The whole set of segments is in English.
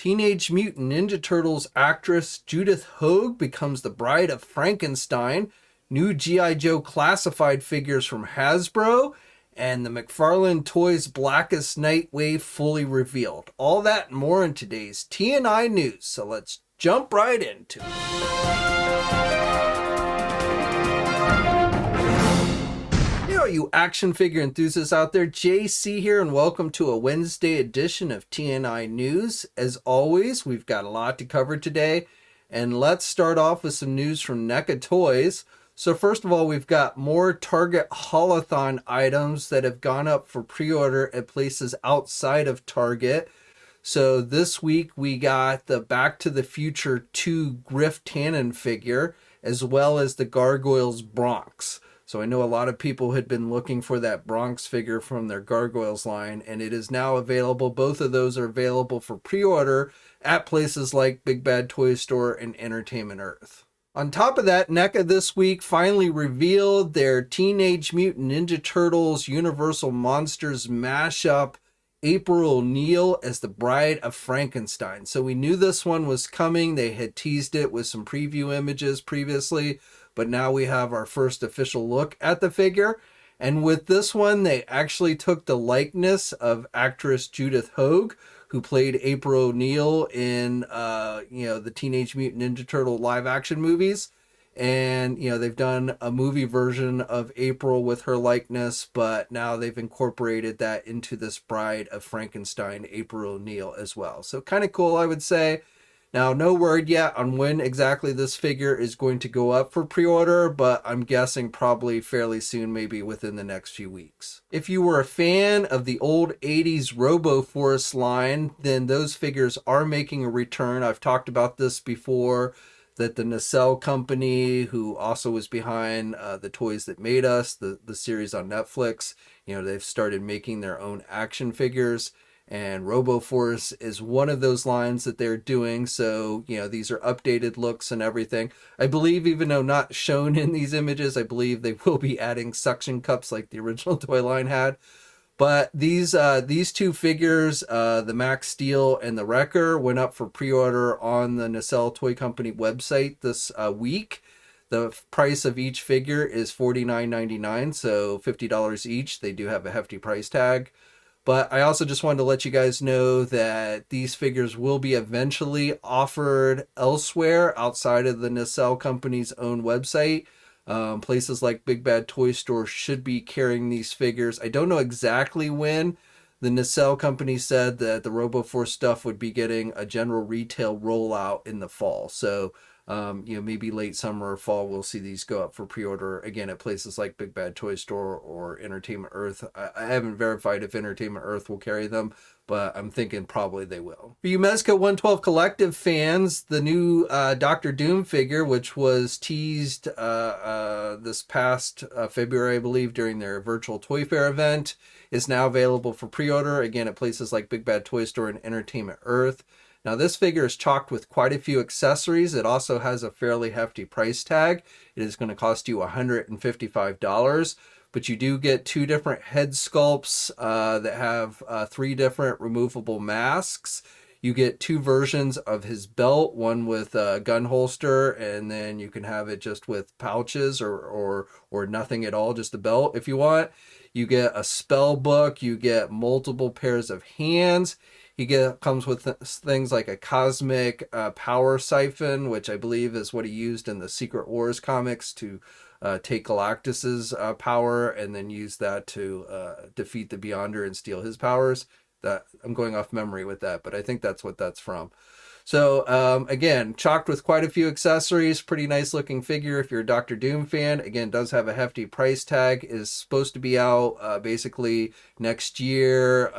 Teenage Mutant Ninja Turtles actress Judith Hoag becomes the bride of Frankenstein. New G.I. Joe classified figures from Hasbro. And the McFarlane Toys Blackest Nightwave fully revealed. All that and more in today's TNI news. So let's jump right into it. You action figure enthusiasts out there, JC here, and welcome to a Wednesday edition of TNI News. As always, we've got a lot to cover today, and let's start off with some news from NECA Toys. So first of all, we've got more Target Haul-A-Thon items that have gone up for pre-order at places outside of Target. So this week we got the Back to the Future 2 Griff Tannen figure, as well as the Gargoyles Bronx. So I know a lot of people had been looking for that Bronx figure from their Gargoyles line, and it is now available. Both of those are available for pre-order at places like Big Bad Toy Store and Entertainment Earth. On top of that, NECA this week finally revealed their Teenage Mutant Ninja Turtles Universal Monsters mashup, April O'Neil as the Bride of Frankenstein. So we knew this one was coming. They had teased it with some preview images previously, but now we have our first official look at the figure. And with this one, they actually took the likeness of actress Judith Hoag, who played April O'Neil in the Teenage Mutant Ninja Turtle live action movies. And, they've done a movie version of April with her likeness, but now they've incorporated that into this Bride of Frankenstein, April O'Neil as well. So kind of cool, I would say. Now, no word yet on when exactly this figure is going to go up for pre-order, but I'm guessing probably fairly soon, maybe within the next few weeks. If you were a fan of the old 80s Robo Force line, then those figures are making a return. I've talked about this before, that the Nacelle company, who also was behind the Toys That Made Us, the series on Netflix, they've started making their own action figures. And RoboForce is one of those lines that they're doing. So, these are updated looks and everything. I believe, even though not shown in these images, I believe they will be adding suction cups like the original toy line had. But these two figures, the Max Steel and the Wrecker, went up for pre-order on the Nacelle Toy Company website this week. The price of each figure is $49.99, so $50 each. They do have a hefty price tag. But I also just wanted to let you guys know that these figures will be eventually offered elsewhere outside of the Nacelle company's own website. Places like Big Bad Toy Store should be carrying these figures. I don't know exactly when. The Nacelle company said that the RoboForce stuff would be getting a general retail rollout in the fall. So maybe late summer or fall, we'll see these go up for pre-order again at places like Big Bad Toy Store or Entertainment Earth. I haven't verified if Entertainment Earth will carry them, but I'm thinking probably they will. For you Mezco 112 Collective fans, the new Dr. Doom figure, which was teased this past February, I believe, during their virtual Toy Fair event, is now available for pre-order again at places like Big Bad Toy Store and Entertainment Earth. Now, this figure is chocked with quite a few accessories. It also has a fairly hefty price tag. It is going to cost you $155, but you do get two different head sculpts that have three different removable masks. You get two versions of his belt, one with a gun holster, and then you can have it just with pouches or nothing at all, just a belt if you want. You get a spell book. You get multiple pairs of hands. Comes with things like a cosmic power siphon, which I believe is what he used in the Secret Wars comics to take Galactus's power and then use that to defeat the Beyonder and steal his powers. That I'm going off memory with that, but I think that's what that's from. So again, chocked with quite a few accessories. Pretty nice looking figure if you're a Dr. Doom fan. Again, does have a hefty price tag. Is supposed to be out basically next year,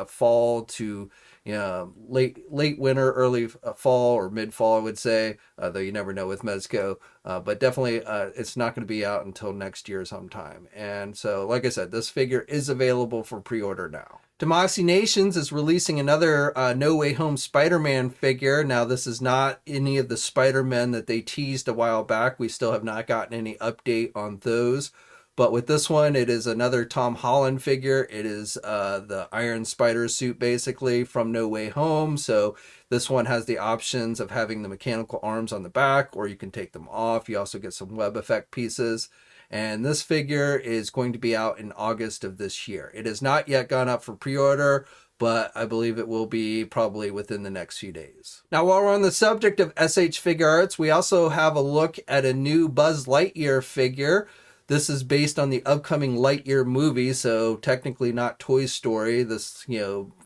fall to late winter, early fall, or mid fall, I would say. Though you never know with Mezco. But definitely it's not going to be out until next year sometime. And so, like I said, this figure is available for pre-order now. Tamashii Nations is releasing another No Way Home Spider-Man figure. Now, this is not any of the Spider-Men that they teased a while back. We still have not gotten any update on those. But with this one, it is another Tom Holland figure. It is the Iron Spider suit, basically, from No Way Home. So this one has the options of having the mechanical arms on the back, or you can take them off. You also get some web effect pieces. And this figure is going to be out in August of this year. It has not yet gone up for pre-order, but I believe it will be probably within the next few days. Now, while we're on the subject of SH Figuarts, we also have a look at a new Buzz Lightyear figure. This is based on the upcoming Lightyear movie, so technically not Toy Story. This,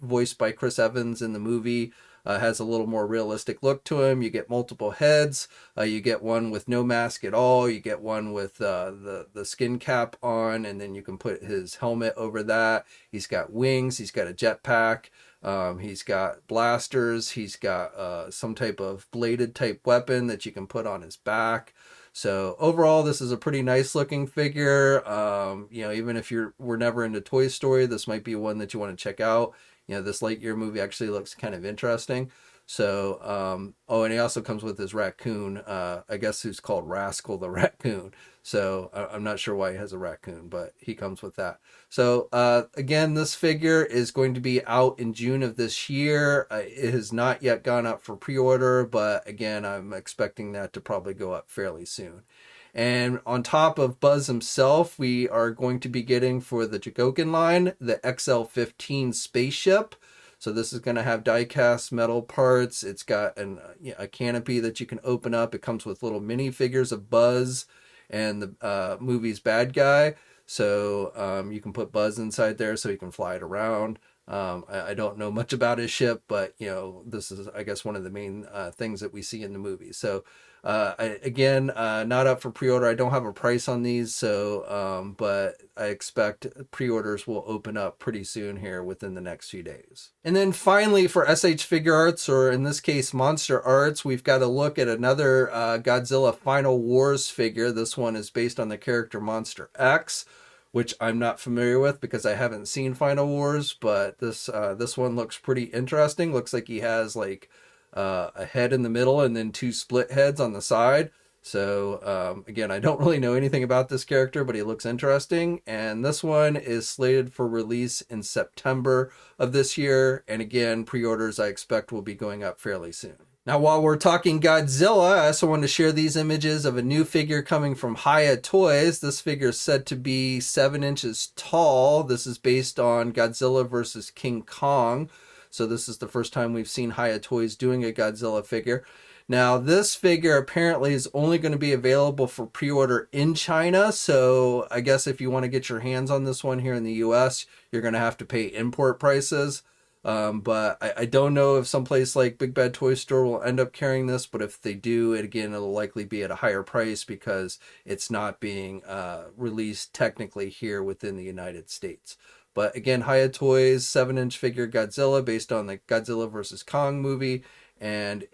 voiced by Chris Evans in the movie, has a little more realistic look to him. You get multiple heads. You get one with no mask at all. You get one with the skin cap on, and then you can put his helmet over that. He's got wings. He's got a jetpack. He's got blasters. He's got some type of bladed type weapon that you can put on his back. So overall, this is a pretty nice looking figure. Even if we're never into Toy Story, this might be one that you want to check out. This Lightyear movie actually looks kind of interesting. So, and he also comes with his raccoon, I guess, who's called Rascal the Raccoon. So I'm not sure why he has a raccoon, but he comes with that. So again, this figure is going to be out in June of this year. It has not yet gone up for pre-order, but again, I'm expecting that to probably go up fairly soon. And on top of Buzz himself, we are going to be getting for the GIJoe line, the XL-15 spaceship. So this is going to have die-cast metal parts. It's got a canopy that you can open up. It comes with little mini figures of Buzz and the movie's bad guy. So you can put Buzz inside there so he can fly it around. I don't know much about his ship, but this is, I guess, one of the main things that we see in the movie. So not up for pre-order. I don't have a price on these, so but I expect pre-orders will open up pretty soon here within the next few days. And then finally, for SH Figuarts, or in this case Monster Arts, we've got a look at another Godzilla Final Wars figure. This one is based on the character Monster X, which I'm not familiar with because I haven't seen Final Wars, but this one looks pretty interesting. Looks like he has like a head in the middle and then two split heads on the side. So again, I don't really know anything about this character, but he looks interesting. And this one is slated for release in September of this year. And again, pre-orders I expect will be going up fairly soon. Now, while we're talking Godzilla, I also want to share these images of a new figure coming from Hiya Toys. This figure is said to be 7 inches tall. This is based on Godzilla versus King Kong. So this is the first time we've seen Hiya Toys doing a Godzilla figure. Now, this figure apparently is only going to be available for pre-order in China. So I guess if you want to get your hands on this one here in the US, you're going to have to pay import prices. But I don't know if someplace like Big Bad Toy Store will end up carrying this, but if they do, it'll likely be at a higher price because it's not being released technically here within the United States. But again, Hiya Toys 7-inch figure Godzilla based on the Godzilla vs. Kong movie, and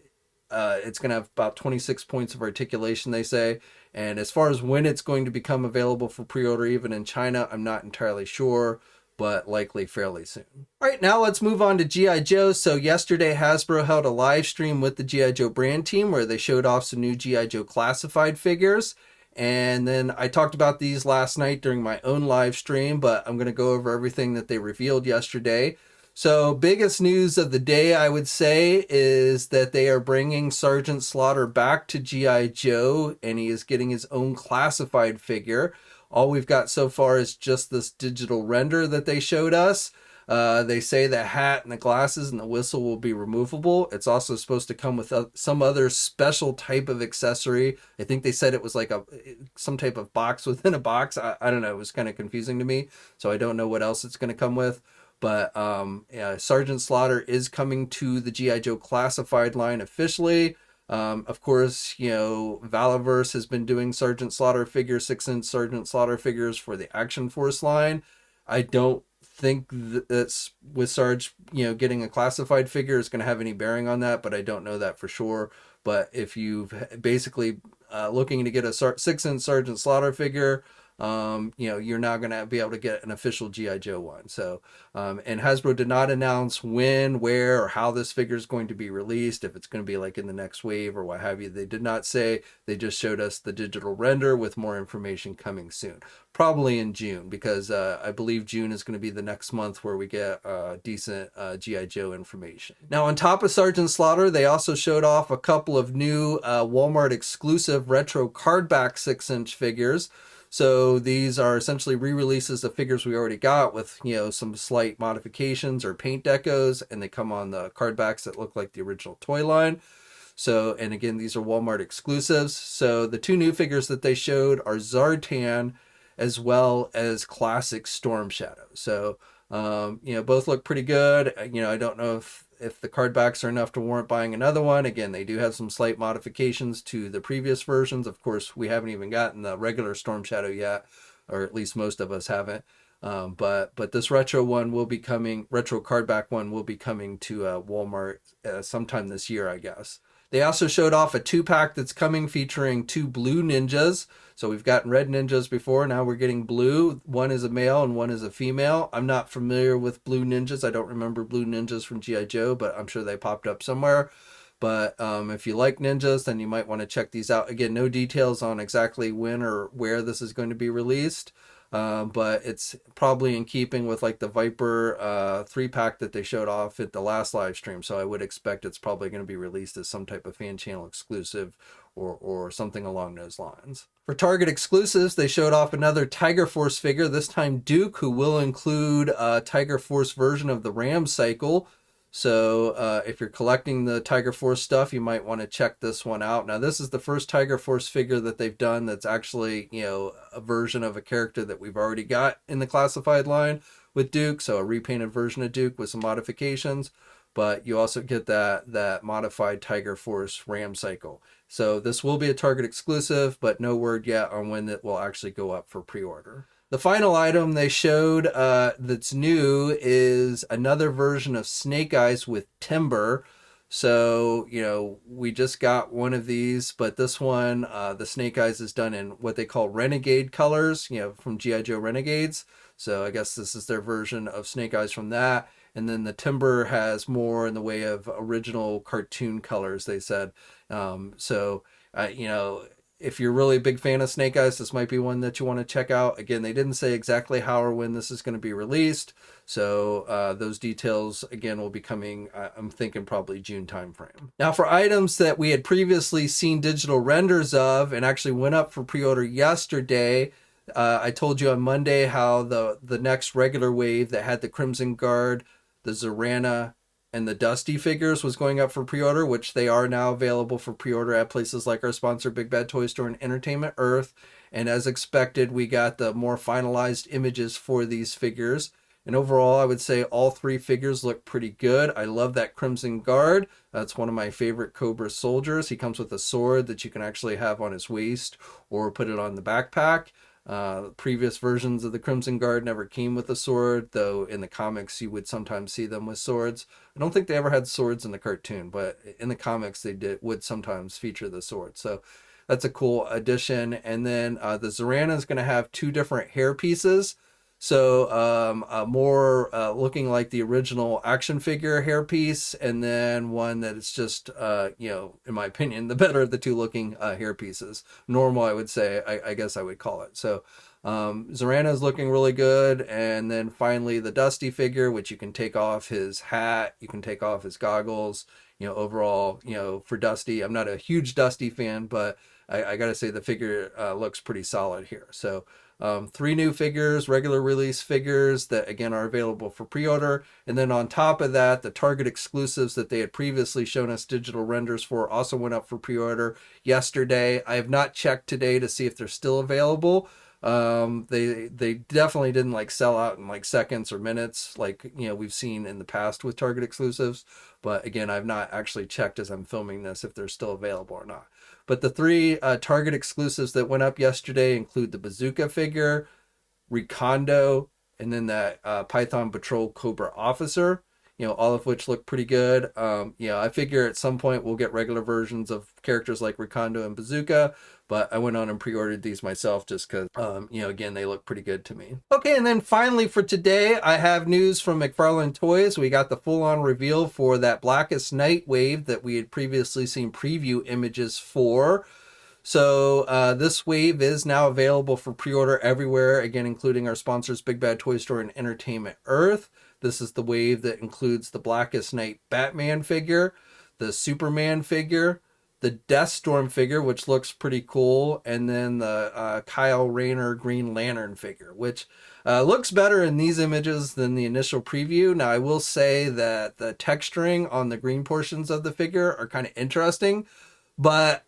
it's going to have about 26 points of articulation, they say. And as far as when it's going to become available for pre-order, even in China, I'm not entirely sure, but likely fairly soon. All right, now let's move on to GIJoe. So yesterday, Hasbro held a live stream with the GIJoe brand team where they showed off some new GIJoe classified figures. And then I talked about these last night during my own live stream, but I'm going to go over everything that they revealed yesterday. So biggest news of the day, I would say, is that they are bringing Sergeant Slaughter back to GIJoe, and he is getting his own classified figure. All we've got so far is just this digital render that they showed us. They say the hat and the glasses and the whistle will be removable. It's also supposed to come with some other special type of accessory. I think they said it was like some type of box within a box. I don't know. It was kind of confusing to me. So I don't know what else it's going to come with. But Sergeant Slaughter is coming to the GIJoe classified line officially. Of course, Valaverse has been doing Sergeant Slaughter figures, 6-inch Sergeant Slaughter figures for the Action Force line. I don't think that's with Sarge, getting a classified figure is going to have any bearing on that, but I don't know that for sure. But if you've basically looking to get a 6-inch Sergeant Slaughter figure, you're now going to be able to get an official GI Joe one. So, and Hasbro did not announce when, where, or how this figure is going to be released, if it's going to be like in the next wave or what have you. They did not say. They just showed us the digital render with more information coming soon, probably in June, because I believe June is going to be the next month where we get decent GI Joe information. Now, on top of Sergeant Slaughter, they also showed off a couple of new Walmart exclusive retro card back 6-inch figures. So these are essentially re-releases of figures we already got with, some slight modifications or paint decos, and they come on the card backs that look like the original toy line. So, and again, these are Walmart exclusives. So the two new figures that they showed are Zartan as well as classic Storm Shadow. So, both look pretty good. I don't know if the card backs are enough to warrant buying another one. Again, they do have some slight modifications to the previous versions. Of course, we haven't even gotten the regular Storm Shadow yet, or at least most of us haven't. But this retro card back one will be coming to Walmart sometime this year, I guess. They also showed off a 2-pack that's coming featuring 2 blue ninjas. So we've gotten red ninjas before. Now we're getting blue. One is a male and one is a female. I'm not familiar with blue ninjas. I don't remember blue ninjas from G.I. Joe, but I'm sure they popped up somewhere. But if you like ninjas, then you might want to check these out. Again, no details on exactly when or where this is going to be released. But it's probably in keeping with like the Viper 3-pack that they showed off at the last live stream. So I would expect it's probably going to be released as some type of fan channel exclusive or something along those lines. For Target exclusives, they showed off another Tiger Force figure, this time Duke, who will include a Tiger Force version of the Ram Cycle. So if you're collecting the Tiger Force stuff, you might want to check this one out. Now, this is the first Tiger Force figure that they've done that's actually, a version of a character that we've already got in the classified line with Duke. So a repainted version of Duke with some modifications. But you also get that modified Tiger Force Ram Cycle. So this will be a Target exclusive, but no word yet on when it will actually go up for pre-order. The final item they showed that's new is another version of Snake Eyes with Timber. So, we just got one of these, but this one, the Snake Eyes is done in what they call Renegade colors, from G.I. Joe Renegades. So I guess this is their version of Snake Eyes from that. And then the Timber has more in the way of original cartoon colors, they said. If you're really a big fan of Snake Eyes, this might be one that you want to check out. Again, they didn't say exactly how or when this is going to be released. So those details, again, will be coming, I'm thinking probably June timeframe. Now, for items that we had previously seen digital renders of and actually went up for pre-order yesterday, I told you on Monday how the next regular wave that had the Crimson Guard, the Zorana, and the Dusty figures was going up for pre-order, which they are now available for pre-order at places like our sponsor, Big Bad Toy Store and Entertainment Earth. And as expected, we got the more finalized images for these figures. And overall, I would say all 3 figures look pretty good. I love that Crimson Guard. That's one of my favorite Cobra soldiers. He comes with a sword that you can actually have on his waist or put it on the backpack. Previous versions of the Crimson Guard never came with a sword, though in the comics you would sometimes see them with swords. I don't think they ever had swords in the cartoon, but in the comics they would sometimes feature the sword. So that's a cool addition. And then the Zorana is going to have 2 different hair pieces. So more looking like the original action figure hairpiece, and then one that is just, in my opinion, the better of the 2 looking hairpieces. Normal, I would say, I guess I would call it. So Zorana is looking really good. And then finally the Dusty figure, which you can take off his hat, you can take off his goggles. Overall, for Dusty, I'm not a huge Dusty fan, but I got to say the figure looks pretty solid here. So 3 new figures, regular release figures that again are available for pre-order. And then on top of that, the Target exclusives that they had previously shown us digital renders for also went up for pre-order yesterday. I have not checked today to see if they're still available. They definitely didn't sell out in seconds or minutes like we've seen in the past with Target exclusives. But again, I've not actually checked as I'm filming this if they're still available or not. But the 3 Target exclusives that went up yesterday include the Bazooka figure, Recondo, and then that Python Patrol Cobra Officer. all of which look pretty good. I figure at some point we'll get regular versions of characters like Rikondo and Bazooka, but I went on and pre-ordered these myself just because, again, they look pretty good to me. Okay, and then finally for today, I have news from McFarlane Toys. We got the full-on reveal for that Blackest Night wave that we had previously seen preview images for. So this wave is now available for pre-order everywhere, again, including our sponsors, Big Bad Toy Store and Entertainment Earth. This is the wave that includes the Blackest Night Batman figure, the Superman figure, the Deathstorm figure, which looks pretty cool, and then the Kyle Rayner Green Lantern figure, which looks better in these images than the initial preview. Now, I will say that the texturing on the green portions of the figure are kind of interesting, but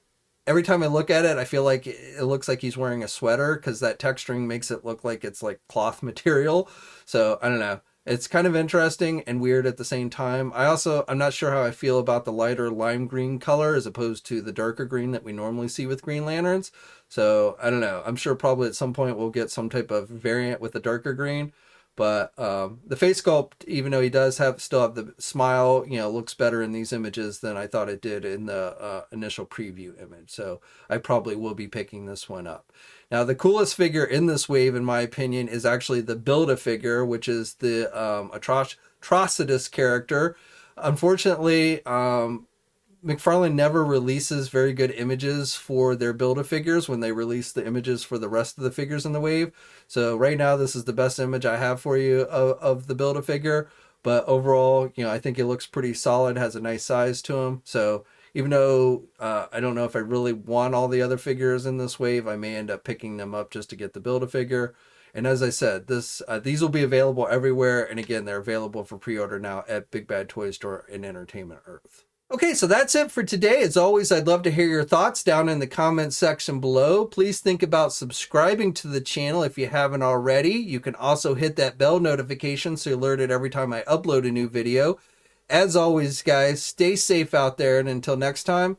every time I look at it, I feel like it looks like he's wearing a sweater because that texturing makes it look like it's like cloth material. So I don't know. It's kind of interesting and weird at the same time. I'm not sure how I feel about the lighter lime green color as opposed to the darker green that we normally see with Green Lanterns. So I don't know. I'm sure probably at some point we'll get some type of variant with the darker green. But the face sculpt, even though he does still have the smile, looks better in these images than I thought it did in the initial preview image. So I probably will be picking this one up. Now, the coolest figure in this wave, in my opinion, is actually the Build-A-Figure, which is the Atrocitus character. Unfortunately, McFarlane never releases very good images for their Build-A-Figures when they release the images for the rest of the figures in the wave. So right now, this is the best image I have for you of the Build-A-Figure. But overall, I think it looks pretty solid, has a nice size to him. So even though I don't know if I really want all the other figures in this wave, I may end up picking them up just to get the Build-A-Figure. And as I said, these will be available everywhere. And again, they're available for pre-order now at Big Bad Toy Store and Entertainment Earth. Okay, so that's it for today. As always, I'd love to hear your thoughts down in the comments section below. Please think about subscribing to the channel if you haven't already. You can also hit that bell notification so you're alerted every time I upload a new video. As always, guys, stay safe out there, and until next time,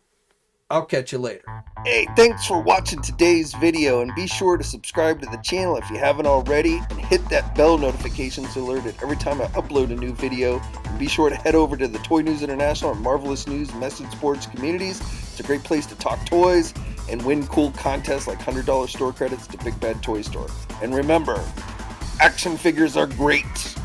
I'll catch you later. Hey, thanks for watching today's video, and be sure to subscribe to the channel if you haven't already, and hit that bell notification so you're alerted every time I upload a new video. And be sure to head over to the Toy News International and Marvelous News message boards communities. It's a great place to talk toys and win cool contests like $100 store credits to Big Bad Toy Store. And remember, action figures are great.